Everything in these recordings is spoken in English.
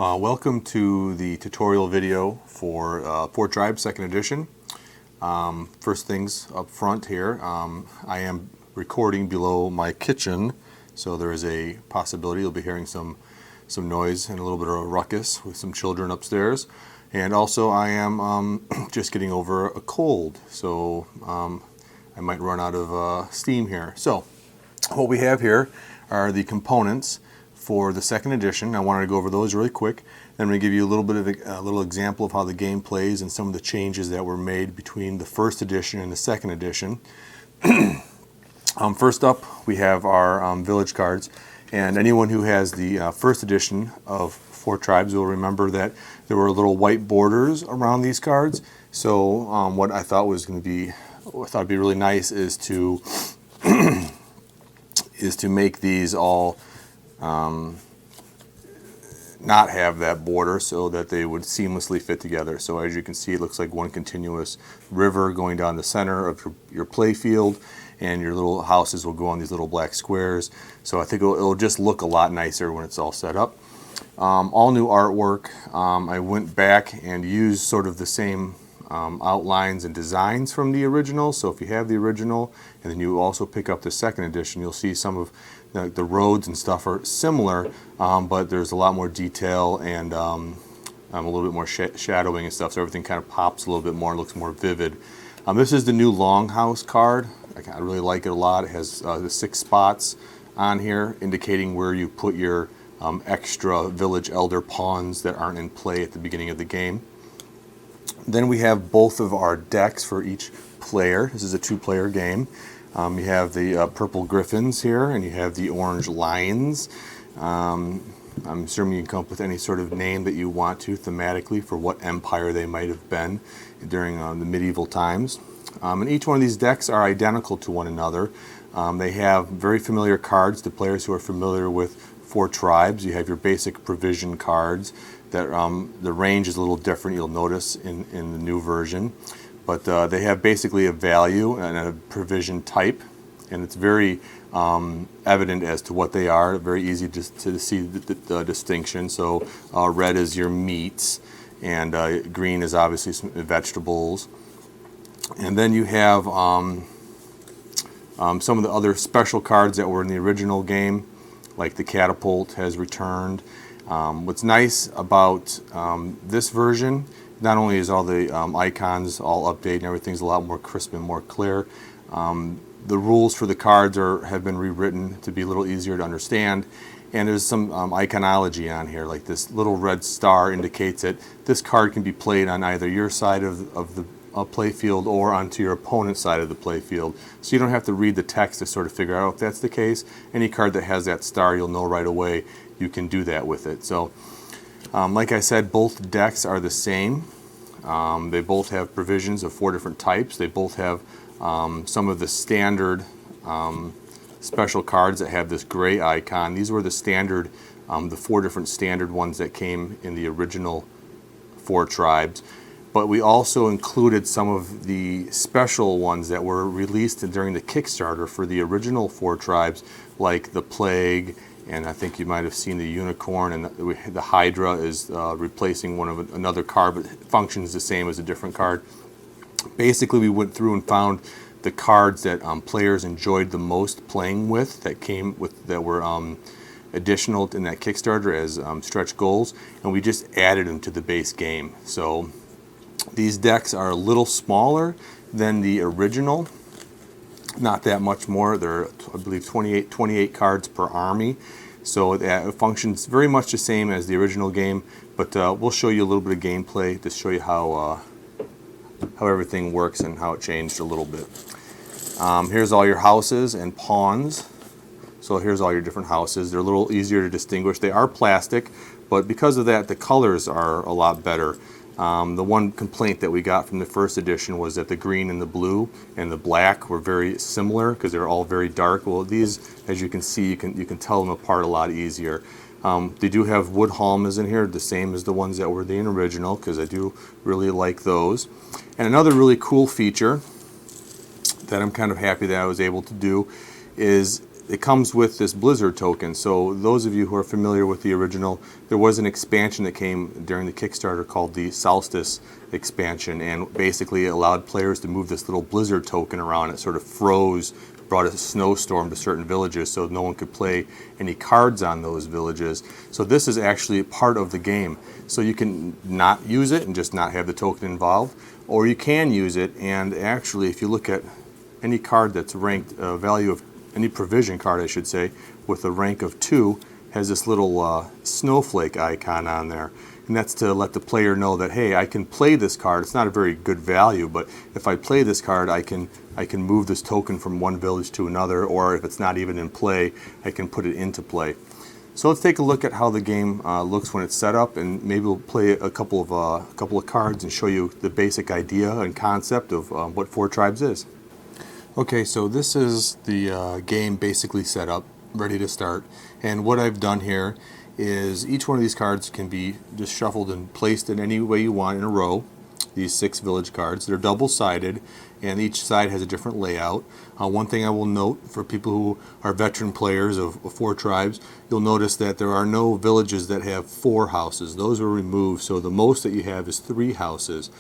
Welcome to the tutorial video for Four Tribes 2nd edition. First things up front here, I am recording below my kitchen, so there is a possibility you'll be hearing some noise and a little bit of a ruckus with some children upstairs. And also I am just getting over a cold, so I might run out of steam here. So what we have here are the components for the 2nd edition. I wanted to go over those really quick. Then I'm going to give you a little bit of a little example of how the game plays and some of the changes that were made between the 1st edition and the 2nd edition. First up, we have our village cards, and anyone who has the 1st edition of Four Tribes will remember that there were little white borders around these cards. So what I thought would be really nice is to make these all not have that border so that they would seamlessly fit together. So as you can see, it looks like one continuous river going down the center of your play field, and your little houses will go on these little black squares. So I think it'll just look a lot nicer when it's all set up. All new artwork. I went back and used sort of the same outlines and designs from the original. So if you have the original and then you also pick up the 2nd edition, you'll see some of the roads and stuff are similar, but there's a lot more detail and a little bit more shadowing and stuff, so everything kind of pops a little bit more and looks more vivid. This is the new Longhouse card. I really like it a lot. It has the 6 spots on here indicating where you put your extra village elder pawns that aren't in play at the beginning of the game. Then we have both of our decks for each player. This is a 2-player game. You have the purple griffins here, and you have the orange lions. I'm assuming you can come up with any sort of name that you want to thematically for what empire they might have been during the medieval times. And each one of these decks are identical to one another. They have very familiar cards to players who are familiar with Four Tribes. You have your basic provision cards. That the range is a little different, you'll notice in the new version. But they have basically a value and a provision type, and it's very evident as to what they are. Very easy to see the distinction. So red is your meats, and green is obviously some vegetables. And then you have some of the other special cards that were in the original game, like the catapult has returned. What's nice about this version, not only is all the icons all updated and everything's a lot more crisp and more clear, the rules for the cards have been rewritten to be a little easier to understand, and there's some iconology on here, like this little red star indicates that this card can be played on either your side of the playfield or onto your opponent's side of the playfield. So you don't have to read the text to sort of figure out if that's the case. Any card that has that star, you'll know right away you can do that with it. So like I said, both decks are the same. They both have provisions of 4 different types. They both have some of the standard special cards that have this gray icon. These were the standard, the 4 different standard ones that came in the original Four Tribes. But we also included some of the special ones that were released during the Kickstarter for the original Four Tribes, like the Plague, and I think you might have seen the Unicorn, and the Hydra is replacing another card, but it functions the same as a different card. Basically, we went through and found the cards that players enjoyed the most playing with, that were additional in that Kickstarter as stretch goals, and we just added them to the base game. So these decks are a little smaller than the original, not that much more. They're, I believe, 28 cards per army. So it functions very much the same as the original game, but we'll show you a little bit of gameplay to show you how everything works and how it changed a little bit. Here's all your houses and pawns. So here's all your different houses. They're a little easier to distinguish. They are plastic, but because of that, the colors are a lot better. The one complaint that we got from the 1st edition was that the green and the blue and the black were very similar because they're all very dark. Well, these, as you can see, you can tell them apart a lot easier. They do have wood halmas in here, the same as the ones that were in the original, because I do really like those. And another really cool feature that I'm kind of happy that I was able to do is it comes with this Blizzard token. So those of you who are familiar with the original, there was an expansion that came during the Kickstarter called the Solstice expansion, and basically allowed players to move this little Blizzard token around. It sort of froze, brought a snowstorm to certain villages, so no one could play any cards on those villages. So this is actually part of the game. So you can not use it and just not have the token involved, or you can use it, and actually if you look at any card that's ranked value of any provision card, I should say, with a rank of 2, has this little snowflake icon on there. And that's to let the player know that, hey, I can play this card. It's not a very good value, but if I play this card, I can move this token from one village to another, or if it's not even in play, I can put it into play. So let's take a look at how the game looks when it's set up, and maybe we'll play a couple of cards and show you the basic idea and concept of what Four Tribes is. Okay, so this is the game basically set up, ready to start. And what I've done here is each one of these cards can be just shuffled and placed in any way you want in a row. These 6 village cards. They're double-sided, and each side has a different layout. One thing I will note for people who are veteran players of Four Tribes, you'll notice that there are no villages that have 4 houses. Those were removed, so the most that you have is 3 houses.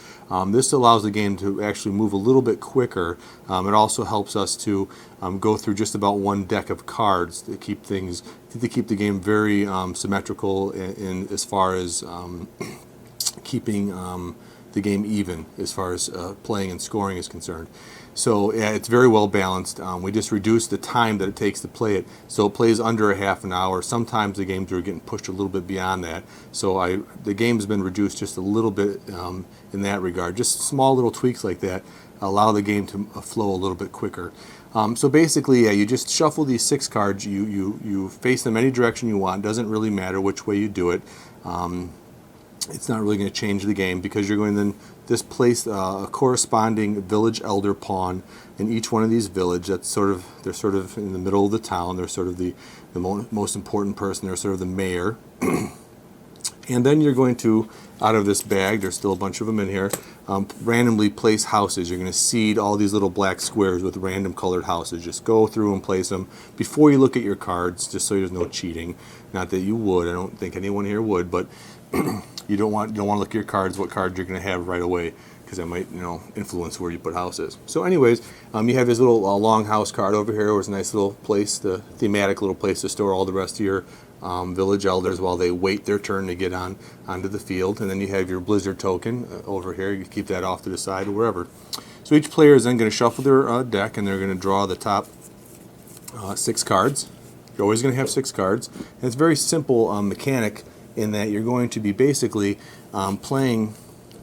This allows the game to actually move a little bit quicker. It also helps us to go through just about one deck of cards to keep the game very symmetrical in as far as keeping the game even as far as playing and scoring is concerned. So yeah, it's very well balanced. We just reduced the time that it takes to play it, so it plays under a half an hour. Sometimes the games are getting pushed a little bit beyond that, so the game's been reduced just a little bit in that regard. Just small little tweaks like that allow the game to flow a little bit quicker. So basically, yeah, you just shuffle these 6 cards. You face them any direction you want. Doesn't really matter which way you do it. It's not really going to change the game, because you're going to then displace a corresponding village elder pawn in each one of these villages. They're sort of in the middle of the town. They're sort of the most important person. They're sort of the mayor. And then you're going to, out of this bag, there's still a bunch of them in here, randomly place houses. You're going to seed all these little black squares with random colored houses. Just go through and place them before you look at your cards, just so there's no cheating. Not that you would. I don't think anyone here would, but you don't want to look at your cards, what cards you're going to have right away, because that might influence where you put houses. So anyways, you have this little long house card over here, where it's a nice little place, the thematic little place to store all the rest of your village elders while they wait their turn to get onto the field. And then you have your Blizzard token over here. You keep that off to the side or wherever. So each player is then going to shuffle their deck, and they're going to draw the top 6 cards. You're always going to have 6 cards. And it's a very simple mechanic, in that you're going to be basically playing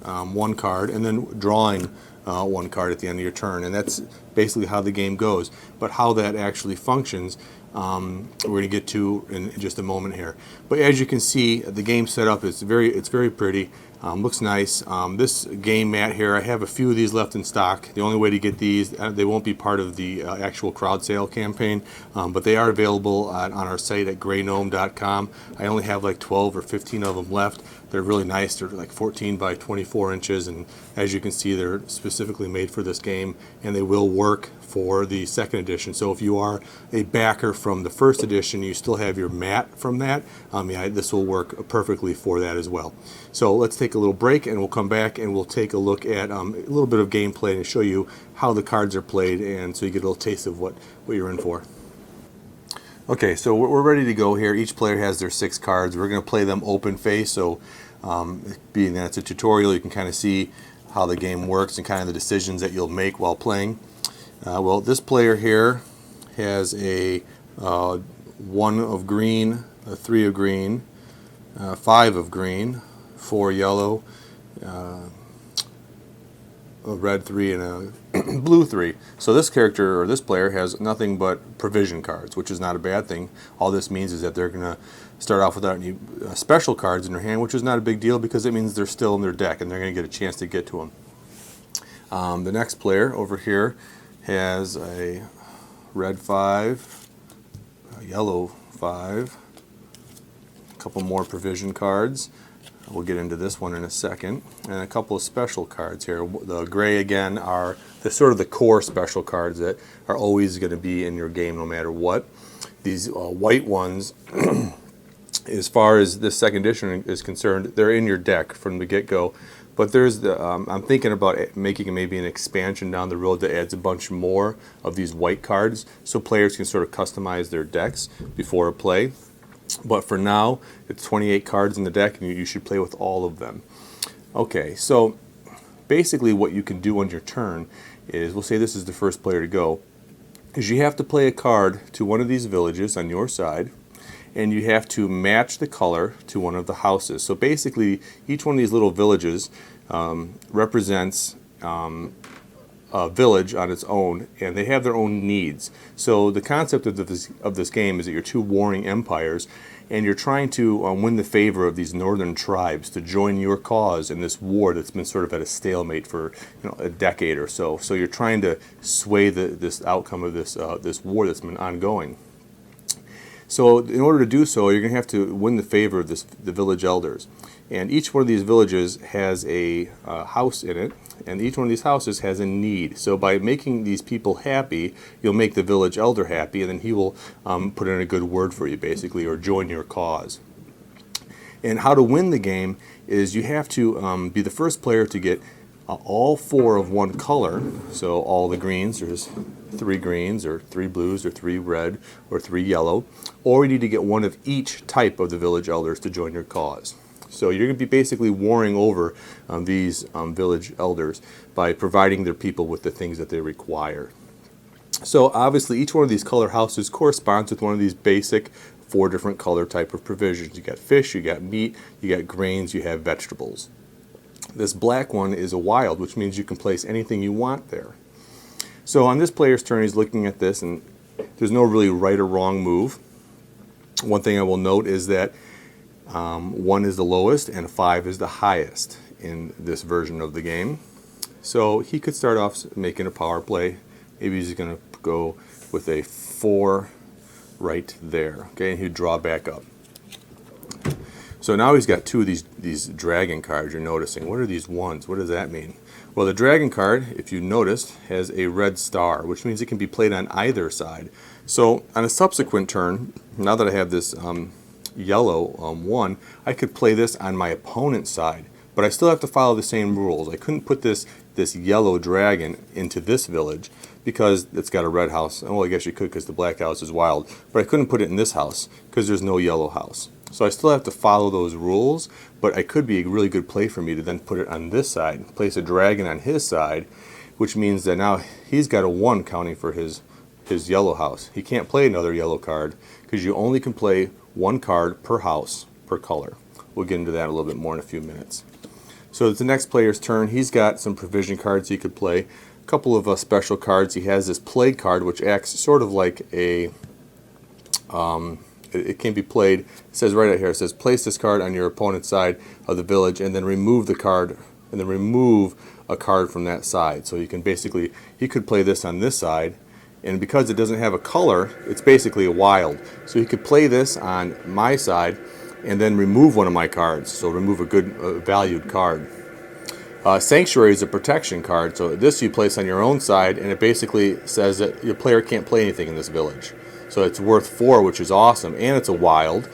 one card and then drawing one card at the end of your turn, and that's basically how the game goes. But how that actually functions, we're going to get to in just a moment here. But as you can see, the game setup is very pretty. Looks nice. This game mat here, I have a few of these left in stock. The only way to get these, they won't be part of the actual crowd sale campaign, but they are available on our site at greygnome.com. I only have like 12 or 15 of them left. They're really nice. They're like 14 by 24 inches, and as you can see, they're specifically made for this game, and they will work for the second edition. So if you are a backer from the first edition, you still have your mat from that, yeah, this will work perfectly for that as well. So let's take a little break, and we'll come back and we'll take a look at a little bit of gameplay and show you how the cards are played, and so you get a little taste of what you're in for. Okay, so we're ready to go here. Each player has their 6 cards. We're going to play them open face, so being that it's a tutorial, you can kind of see how the game works and kind of the decisions that you'll make while playing. Well, this player here has a 1 of green, a 3 of green, 5 of green, 4 yellow, a red 3, and a blue 3. So this character, or this player, has nothing but provision cards, which is not a bad thing. All this means is that they're going to start off without any special cards in their hand, which is not a big deal, because it means they're still in their deck and they're going to get a chance to get to them. The next player over here has a red 5, a yellow 5, a couple more provision cards. We'll get into this one in a second, and a couple of special cards here. The gray, again, are the sort of the core special cards that are always going to be in your game no matter what. These white ones, as far as this second edition is concerned, they're in your deck from the get-go. But there's the I'm thinking about making maybe an expansion down the road that adds a bunch more of these white cards, so players can sort of customize their decks before a play. But for now, it's 28 cards in the deck, and you should play with all of them. Okay, so basically what you can do on your turn is, we'll say this is the first player to go, is you have to play a card to one of these villages on your side, and you have to match the color to one of the houses. So basically, each one of these little villages represents a village on its own, and they have their own needs. So the concept of this game is that you're two warring empires, and you're trying to win the favor of these northern tribes to join your cause in this war that's been sort of at a stalemate for a decade or so. So you're trying to sway this outcome of this war that's been ongoing. So in order to do so, you're going to have to win the favor of the village elders. And each one of these villages has a house in it, and each one of these houses has a need. So by making these people happy, you'll make the village elder happy, and then he will put in a good word for you, basically, or join your cause. And how to win the game is you have to be the first player to get all four of one color. So all the greens, there's 3 greens or 3 blues or 3 red or 3 yellow, or you need to get one of each type of the village elders to join your cause. So you're going to be basically warring over these village elders by providing their people with the things that they require. So obviously each one of these color houses corresponds with one of these basic 4 different color type of provisions. You got fish, you got meat, you got grains, you have vegetables. This black one is a wild, which means you can place anything you want there. So on this player's turn, he's looking at this, and there's no really right or wrong move. One thing I will note is that 1 is the lowest and 5 is the highest in this version of the game. So he could start off making a power play. Maybe he's going to go with a 4 right there. Okay, and he'd draw back up. So now he's got 2 of these dragon cards you're noticing. What are these ones? What does that mean? Well, the dragon card, if you noticed, has a red star, which means it can be played on either side. So on a subsequent turn, now that I have this yellow 1, I could play this on my opponent's side, but I still have to follow the same rules. I couldn't put this yellow dragon into this village because it's got a red house. Well, I guess you could because the black house is wild, but I couldn't put it in this house because there's no yellow house. So I still have to follow those rules, but it could be a really good play for me to then put it on this side, place a dragon on his side, which means that now he's got a 1 counting for his yellow house. He can't play another yellow card because you only can play 1 card per house per color. We'll get into that a little bit more in a few minutes. So it's the next player's turn. He's got some provision cards he could play. A couple of special cards. He has this plague card, which acts sort of like a it can be played, it says right out here, it says place this card on your opponent's side of the village and then remove the card, and then remove a card from that side. So you can basically, he could play this on this side, and because it doesn't have a color, it's basically a wild. So he could play this on my side and then remove one of my cards, so remove a good valued card. Sanctuary is a protection card, so this you place on your own side, and it basically says that your player can't play anything in this village. So it's worth 4, which is awesome, and it's a wild,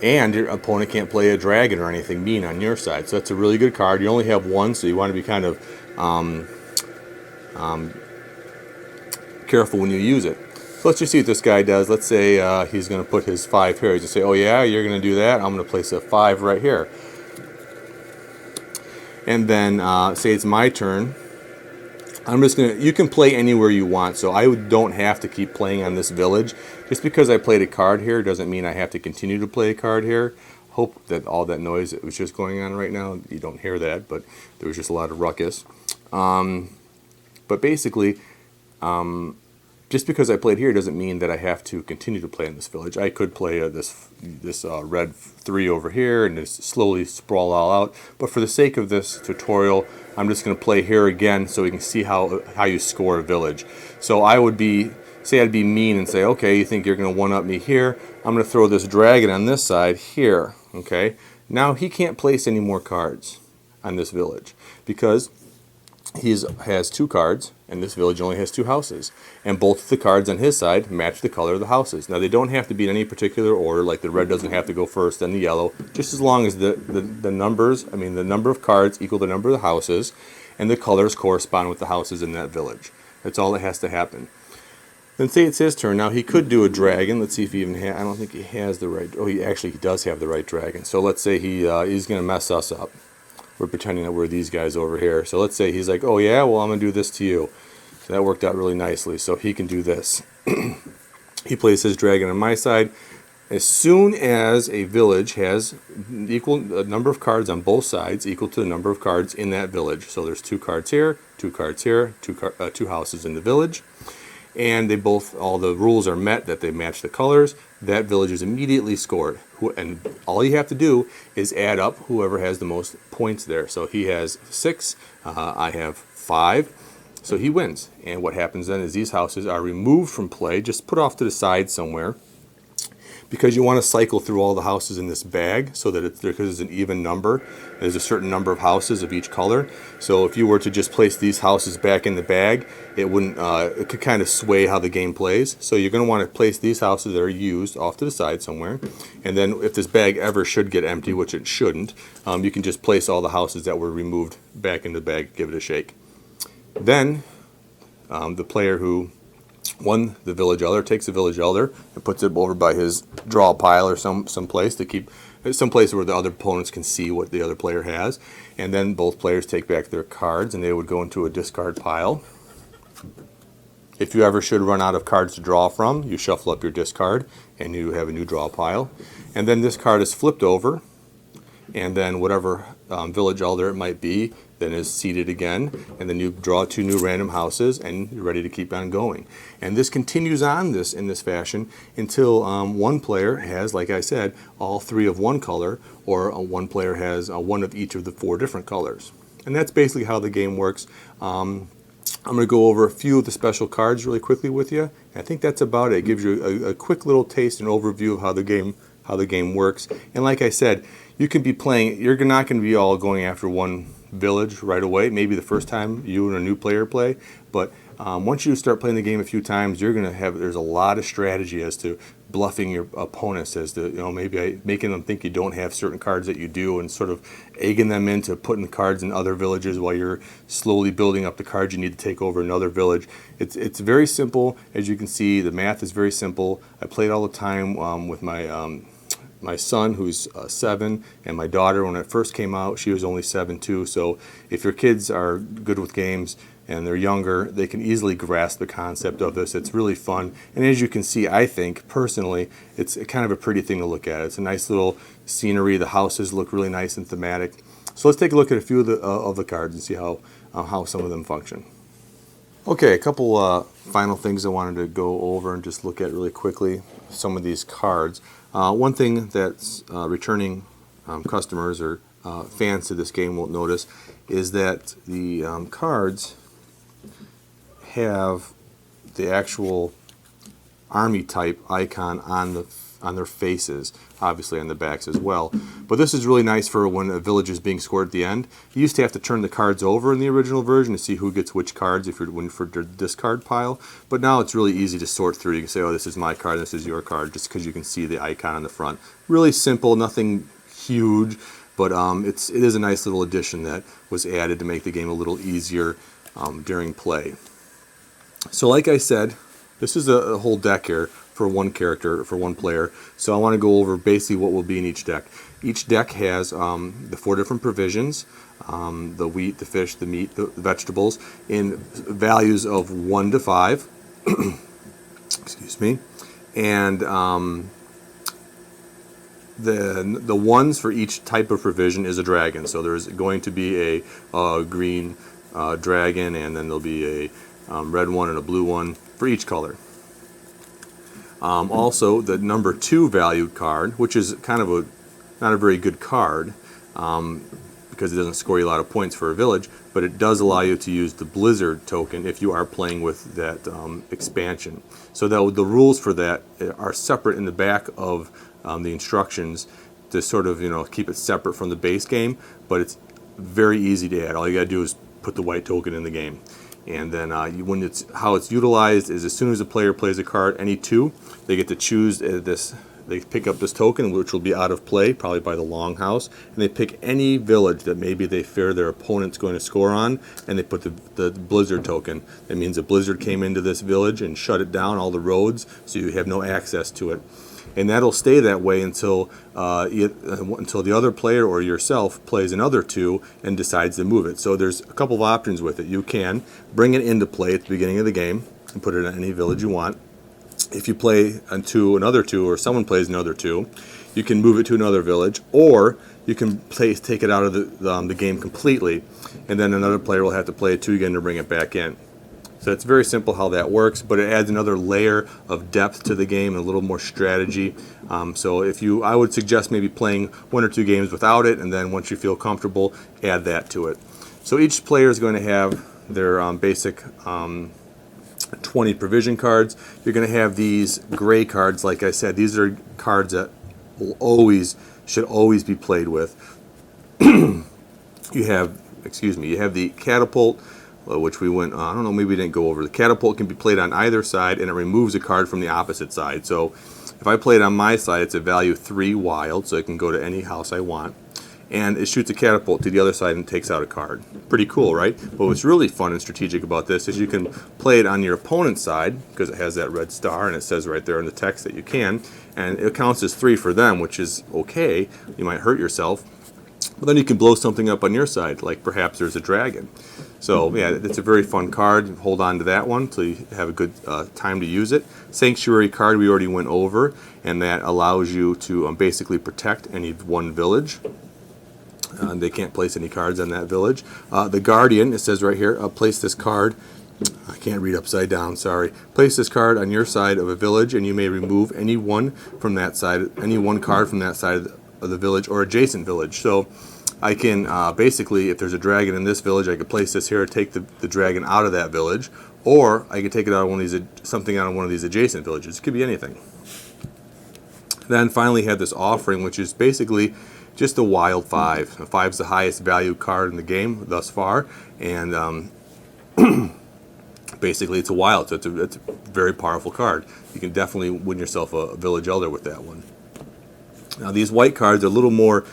and your opponent can't play a dragon or anything mean on your side. So that's a really good card. You only have 1, so you want to be kind of careful when you use it. So let's just see what this guy does. Let's say he's going to put his 5 here. He's going to say, oh yeah, you're going to do that? I'm going to place a 5 right here. And then say it's my turn. I'm just going to, you can play anywhere you want, so I don't have to keep playing on this village. Just because I played a card here doesn't mean I have to continue to play a card here. Hope that all that noise that was just going on right now, you don't hear that, but there was just a lot of ruckus. But basically, just because I played here doesn't mean that I have to continue to play in this village. I could play this red 3 over here and just slowly sprawl all out. But for the sake of this tutorial, I'm just going to play here again so we can see how you score a village. So I would say I'd be mean and say, okay, you think you're going to one-up me here? I'm going to throw this dragon on this side here. Okay. Now he can't place any more cards on this village because he has 2 cards and this village only has 2 houses. And both the cards on his side match the color of the houses. Now, they don't have to be in any particular order, like the red doesn't have to go first, then the yellow, just as long as the numbers, the number of cards equal the number of the houses, and the colors correspond with the houses in that village. That's all that has to happen. Then say it's his turn. Now, he could do a dragon. Let's see if he even has, I don't think he has the right, oh, he does have the right dragon. So let's say he's going to mess us up. We're pretending that we're these guys over here. So let's say he's like, oh yeah, well, I'm going to do this to you. So that worked out really nicely. So he can do this. He plays his dragon on my side. As soon as a village has equal number of cards on both sides equal to the number of cards in that village. So there's 2 cards here, 2 cards here, 2 houses in the village. And they both, all the rules are met that they match the colors, that village is immediately scored. And all you have to do is add up whoever has the most points there. So he has 6, I have 5, so he wins. And what happens then is these houses are removed from play, just put off to the side somewhere, because you want to cycle through all the houses in this bag so that because it's an even number, there's a certain number of houses of each color. So if you were to just place these houses back in the bag, it wouldn't. It could kind of sway how the game plays. So you're going to want to place these houses that are used off to the side somewhere, and then if this bag ever should get empty, which it shouldn't, you can just place all the houses that were removed back in the bag, give it a shake. Then the player who won the village elder takes the village elder and puts it over by his draw pile or some place to keep some place where the other opponents can see what the other player has, and then both players take back their cards and they would go into a discard pile. If you ever should run out of cards to draw from, you shuffle up your discard and you have a new draw pile, and then this card is flipped over, and then whatever village elder it might be then is seated again, and then you draw 2 new random houses and you're ready to keep on going. And this continues on in this fashion until one player has, like I said, all 3 of one color, or one player has 1 of each of the 4 different colors. And that's basically how the game works. I'm going to go over a few of the special cards really quickly with you. I think that's about it. It gives you a quick little taste and overview of how the game works. And like I said, you can be playing, you're not going to be all going after one village right away. Maybe the first time you and a new player play, but once you start playing the game a few times, you're going to have, there's a lot of strategy as to bluffing your opponents, as to, maybe making them think you don't have certain cards that you do, and sort of egging them into putting cards in other villages while you're slowly building up the cards you need to take over another village. It's very simple. As you can see, the math is very simple. I play it all the time with my son, who's 7, and my daughter. When it first came out, she was only 7 too. So if your kids are good with games and they're younger, they can easily grasp the concept of this. It's really fun, and as you can see, I think personally it's kind of a pretty thing to look at. It's a nice little scenery. The houses look really nice and thematic. So let's take a look at a few of the cards and see how some of them function. Okay, a couple final things I wanted to go over and just look at really quickly. Some of these cards. One thing that returning customers or fans to this game won't notice is that the cards have the actual army type icon on their faces, obviously on the backs as well. But this is really nice for when a village is being scored at the end. You used to have to turn the cards over in the original version to see who gets which cards if you're for the discard pile. But now it's really easy to sort through. You can say, oh, this is my card, this is your card, just because you can see the icon on the front. Really simple, nothing huge, but it is a nice little addition that was added to make the game a little easier during play. So like I said, this is a whole deck here for one character, for one player. So I want to go over basically what will be in each deck. Each deck has the 4 different provisions, the wheat, the fish, the meat, the vegetables, in values of 1 to 5. Excuse me. And the ones for each type of provision is a dragon. So there's going to be a green dragon, and then there'll be a red one and a blue one for each color. Also, the number 2 valued card, which is kind of not a very good card because it doesn't score you a lot of points for a village, but it does allow you to use the Blizzard token if you are playing with that expansion. So that the rules for that are separate in the back of the instructions to sort of keep it separate from the base game, but it's very easy to add. All you got to do is put the white token in the game. And then how it's utilized is as soon as a player plays a card, any two, they get to choose this. They pick up this token, which will be out of play, probably by the longhouse, and they pick any village that maybe they fear their opponent's going to score on, and they put the blizzard token. That means a blizzard came into this village and shut it down, all the roads, so you have no access to it. And that'll stay that way until the other player or yourself plays another two and decides to move it. So there's a couple of options with it. You can bring it into play at the beginning of the game and put it in any village you want. If you play onto another two, or someone plays another two, you can move it to another village, or you can take it out of the game completely, and then another player will have to play it two again to bring it back in. So it's very simple how that works, but it adds another layer of depth to the game and a little more strategy. So I would suggest maybe playing one or two games without it, and then once you feel comfortable, add that to it. So each player is going to have their basic 20 provision cards. You're going to have these gray cards, like I said. These are cards that should always be played with. You have the catapult, which we went, I don't know, maybe we didn't go over. The catapult can be played on either side, and it removes a card from the opposite side. So if I play it on my side, it's a value 3 wild, so it can go to any house I want. And it shoots a catapult to the other side and takes out a card. Pretty cool, right? But what's really fun and strategic about this is you can play it on your opponent's side, because it has that red star, and it says right there in the text that you can, and it counts as 3 for them, which is okay. You might hurt yourself. But then you can blow something up on your side, like perhaps there's a dragon. So yeah, it's a very fun card. Hold on to that one until you have a good time to use it. Sanctuary card we already went over, and that allows you to basically protect any one village. They can't place any cards on that village. The Guardian, it says right here, place this card. I can't read upside down, sorry. Place this card on your side of a village, and you may remove any one from that side, any one card from that side of the village or adjacent village. So I can basically, if there's a dragon in this village, I could place this here, take the dragon out of that village, or I could take it out of something out of one of these adjacent villages. It could be anything. Then finally had this offering, which is basically just a wild 5. 5 is the highest value card in the game thus far, and basically it's a wild, so it's a very powerful card. You can definitely win yourself a village elder with that one. Now these white cards are a little more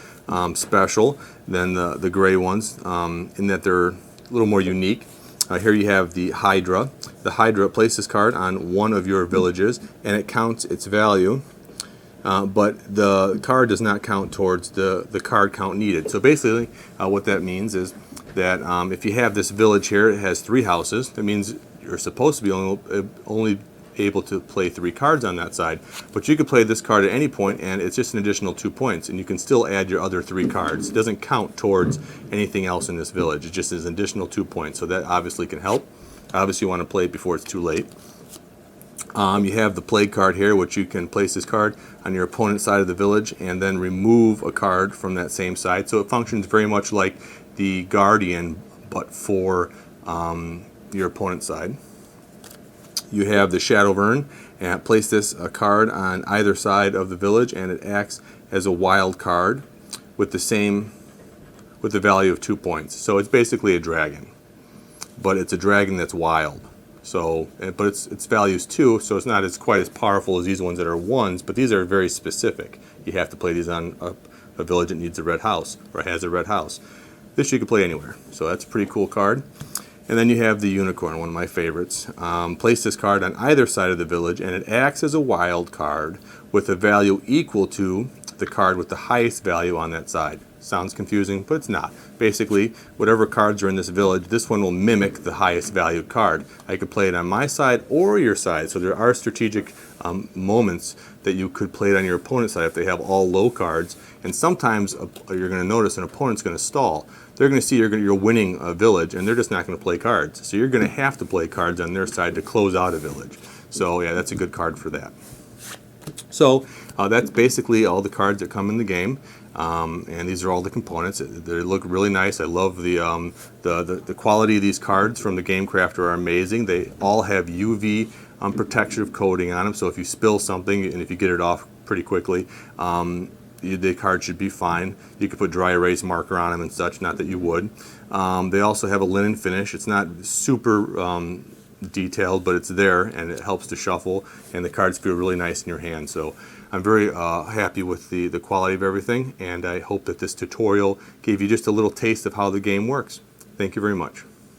special than the gray ones in that they're a little more unique. Here you have the Hydra. The Hydra, place this card on one of your villages, and it counts its value. But the card does not count towards the card count needed. So basically what that means is that if you have this village here, it has 3 houses. That means you're supposed to be only able to play 3 cards on that side. But you could play this card at any point, and it's just an additional 2 points. And you can still add your other 3 cards. It doesn't count towards anything else in this village. It just is an additional 2 points. So that obviously can help. Obviously you want to play it before it's too late. You have the Plague card here, which you can place this card on your opponent's side of the village and then remove a card from that same side. So it functions very much like the Guardian, but for your opponent's side. You have the Shadowvern, and place this card on either side of the village, and it acts as a wild card with the value of 2 points. So it's basically a dragon, but it's a dragon that's wild. So, but its values 2, so it's not quite as powerful as these ones that are 1s, but these are very specific. You have to play these on a village that needs a red house, or has a red house. This you can play anywhere, so that's a pretty cool card. And then you have the Unicorn, one of my favorites. Place this card on either side of the village, and it acts as a wild card with a value equal to the card with the highest value on that side. Sounds confusing, but it's not. Basically, whatever cards are in this village, this one will mimic the highest valued card. I could play it on my side or your side, so there are strategic moments that you could play it on your opponent's side if they have all low cards. And sometimes you're going to notice an opponent's going to stall. They're going to see you're winning a village, and they're just not going to play cards. So you're going to have to play cards on their side to close out a village. So yeah, that's a good card for that. So that's basically all the cards that come in the game. And these are all the components. They look really nice. I love the quality of these cards from the Game Crafter are amazing. They all have UV protective coating on them, so if you spill something and if you get it off pretty quickly, the card should be fine. You could put dry erase marker on them and such, not that you would. They also have a linen finish. It's not super detailed, but it's there and it helps to shuffle, and the cards feel really nice in your hand. So I'm very happy with the quality of everything, and I hope that this tutorial gave you just a little taste of how the game works. Thank you very much.